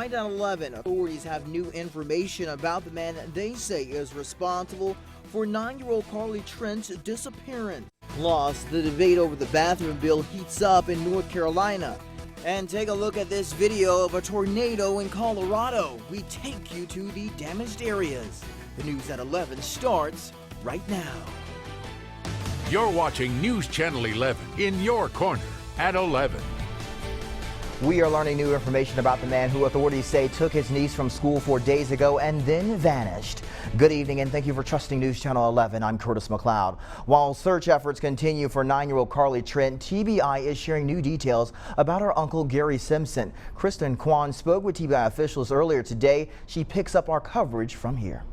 Tonight at 11, authorities have new information about the man they say is responsible for 9-year-old Carly Trent's disappearance. Plus, the debate over the bathroom bill heats up in North Carolina. And take a look at this video of a tornado in Colorado. We take you to the damaged areas. The news at 11 starts right now. You're watching News Channel 11 in your corner at 11. We are learning new information about the man who authorities say took his niece from school 4 days ago and then vanished. Good evening and thank you for trusting News Channel 11. I'm Curtis McLeod. While search efforts continue for 9-year-old Carly Trent, TBI is sharing new details about her uncle Gary Simpson. Kristen Kwan spoke with TBI officials earlier today. She picks up our coverage from here.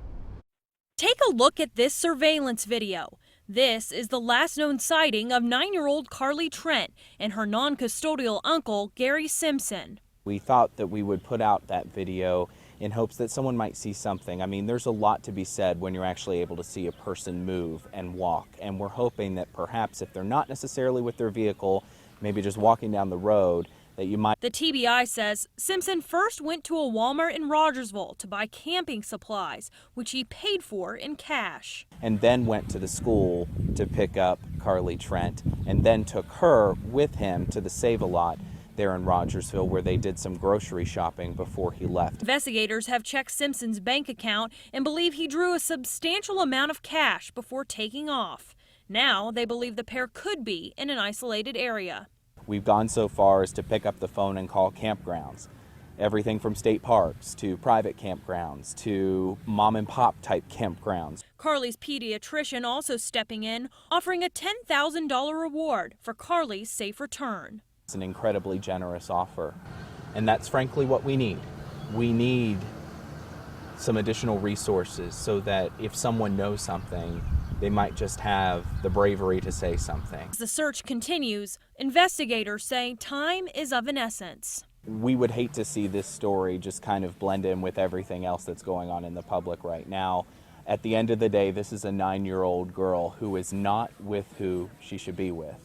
Take a look at this surveillance video. This is the last known sighting of 9-year-old Carly Trent and her non-custodial uncle, Gary Simpson. We thought that we would put out that video in hopes that someone might see something. I mean, there's a lot to be said when you're actually able to see a person move and walk. And we're hoping that perhaps if they're not necessarily with their vehicle, maybe just walking down the road, that you might. The TBI says Simpson first went to a Walmart in Rogersville to buy camping supplies, which he paid for in cash. And then went to the school to pick up Carly Trent and then took her with him to the Save-A-Lot there in Rogersville, where they did some grocery shopping before he left. Investigators have checked Simpson's bank account and believe he drew a substantial amount of cash before taking off. Now they believe the pair could be in an isolated area. We've gone so far as to pick up the phone and call campgrounds. Everything from state parks to private campgrounds to mom and pop type campgrounds. Carly's pediatrician also stepping in, offering a $10,000 reward for Carly's safe return. It's an incredibly generous offer, and that's frankly what we need. We need some additional resources so that if someone knows something, they might just have the bravery to say something. As the search continues, investigators say time is of an essence. We would hate to see this story just kind of blend in with everything else that's going on in the public right now. At the end of the day, this is a 9-year-old girl who is not with who she should be with.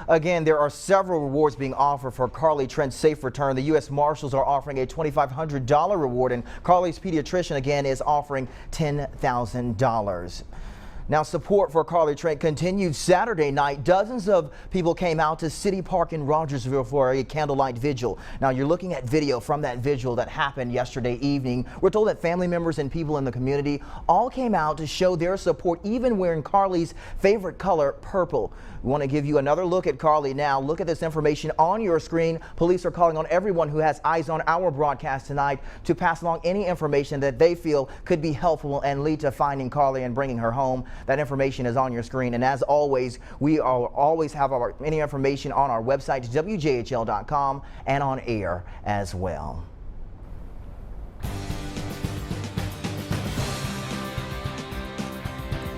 Again, there are several rewards being offered for Carly Trent's safe return. The U.S. Marshals are offering a $2,500 reward, and Carly's pediatrician again is offering $10,000. Now, support for Carly Trent continued Saturday night. Dozens of people came out to City Park in Rogersville for a candlelight vigil. Now, you're looking at video from that vigil that happened yesterday evening. We're told that family members and people in the community all came out to show their support, even wearing Carly's favorite color, purple. We want to give you another look at Carly now. Look at this information on your screen. Police are calling on everyone who has eyes on our broadcast tonight to pass along any information that they feel could be helpful and lead to finding Carly and bringing her home. That information is on your screen, and as always, we always have any information on our website, WJHL.com, and on air as well.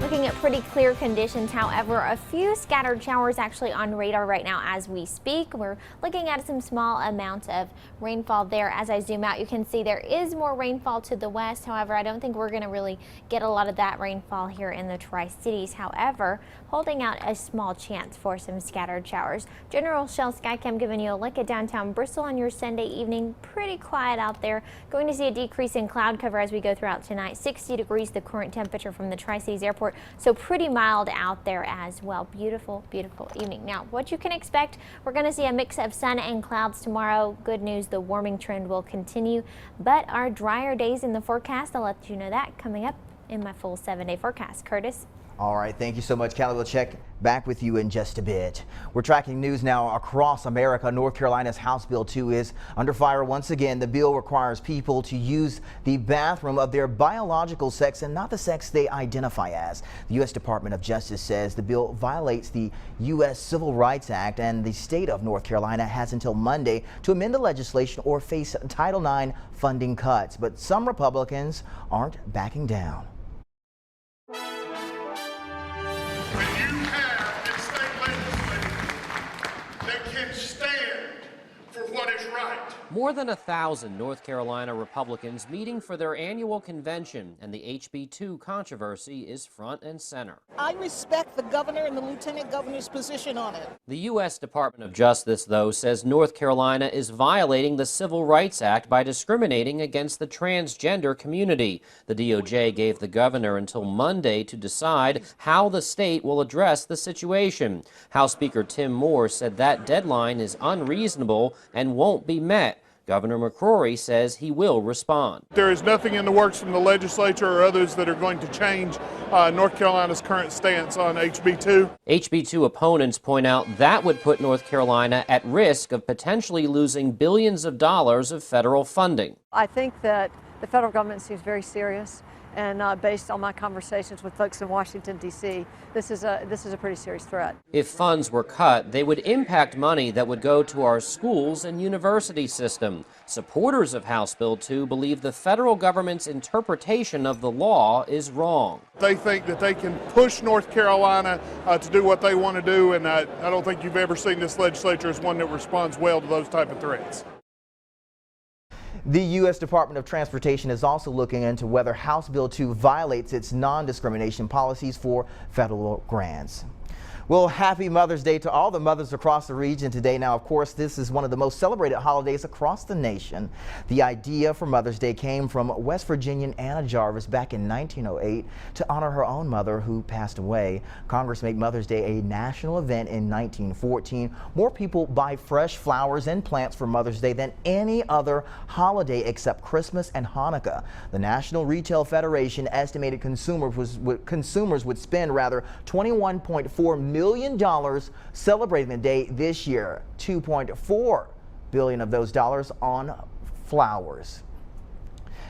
Looking at pretty clear conditions, however, a few scattered showers actually on radar right now as we speak. We're looking at some small amounts of rainfall there. As I zoom out, you can see there is more rainfall to the west. However, I don't think we're going to really get a lot of that rainfall here in the Tri-Cities. However, holding out a small chance for some scattered showers. General Shell Skycam giving you a look at downtown Bristol on your Sunday evening. Pretty quiet out there. Going to see a decrease in cloud cover as we go throughout tonight. 60 degrees the current temperature from the Tri-Cities Airport. So pretty mild out there as well. Beautiful, beautiful evening. Now, what you can expect, we're going to see a mix of sun and clouds tomorrow. Good news, the warming trend will continue, but our drier days in the forecast, I'll let you know that coming up in my full 7-day forecast. Curtis? All right, thank you so much, Callie. We'll check back with you in just a bit. We're tracking news now across America. North Carolina's House Bill 2 is under fire once again. The bill requires people to use the bathroom of their biological sex and not the sex they identify as. The U.S. Department of Justice says the bill violates the U.S. Civil Rights Act, and the state of North Carolina has until Monday to amend the legislation or face Title IX funding cuts. But some Republicans aren't backing down. That can stand for what is right. More than 1,000 North Carolina Republicans meeting for their annual convention, and the HB2 controversy is front and center. I respect the governor and the lieutenant governor's position on it. The U.S. Department of Justice, though, says North Carolina is violating the Civil Rights Act by discriminating against the transgender community. The DOJ gave the governor until Monday to decide how the state will address the situation. House Speaker Tim Moore said that deadline is unreasonable and won't be met. Governor McCrory says he will respond. There is nothing in the works from the legislature or others that are going to change North Carolina's current stance on HB2. HB2 opponents point out that would put North Carolina at risk of potentially losing billions of dollars of federal funding. I think that the federal government seems very serious, and based on my conversations with folks in Washington, D.C., this is a pretty serious threat. If funds were cut, they would impact money that would go to our schools and university system. Supporters of House Bill 2 believe the federal government's interpretation of the law is wrong. They think that they can push North Carolina to do what they want to do, and I don't think you've ever seen this legislature as one that responds well to those type of threats. The U.S. Department of Transportation is also looking into whether House Bill 2 violates its non-discrimination policies for federal grants. Well, happy Mother's Day to all the mothers across the region today. Now, of course, this is one of the most celebrated holidays across the nation. The idea for Mother's Day came from West Virginian Anna Jarvis back in 1908 to honor her own mother who passed away. Congress made Mother's Day a national event in 1914. More people buy fresh flowers and plants for Mother's Day than any other holiday except Christmas and Hanukkah. The National Retail Federation estimated consumers would spend $21.4 million celebrating the day this year. $2.4 billion of those dollars on flowers.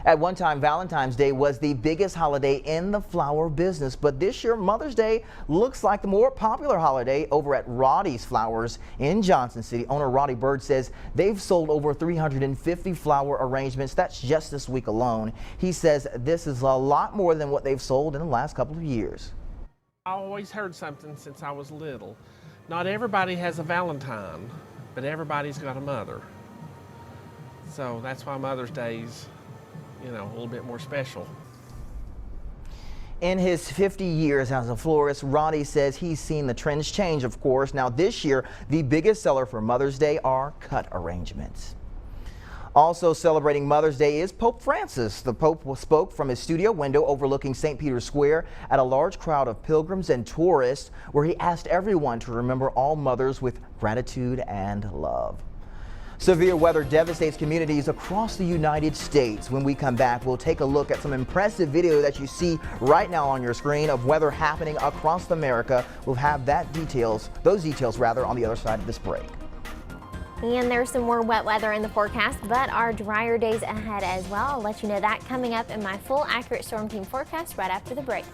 At one time, Valentine's Day was the biggest holiday in the flower business, but this year Mother's Day looks like the more popular holiday over at Roddy's Flowers in Johnson City. Owner Roddy Bird says they've sold over 350 flower arrangements. That's just this week alone. He says this is a lot more than what they've sold in the last couple of years. I always heard something since I was little. Not everybody has a Valentine, but everybody's got a mother. So that's why Mother's Day's, a little bit more special. In his 50 years as a florist, Roddy says he's seen the trends change, of course. Now this year, the biggest seller for Mother's Day are cut arrangements. Also celebrating Mother's Day is Pope Francis. The Pope spoke from his studio window overlooking St. Peter's Square at a large crowd of pilgrims and tourists, where he asked everyone to remember all mothers with gratitude and love. Severe weather devastates communities across the United States. When we come back, we'll take a look at some impressive video that you see right now on your screen of weather happening across America. We'll have those details on the other side of this break. And there's some more wet weather in the forecast, but our drier days ahead as well. I'll let you know that coming up in my full accurate storm team forecast right after the break.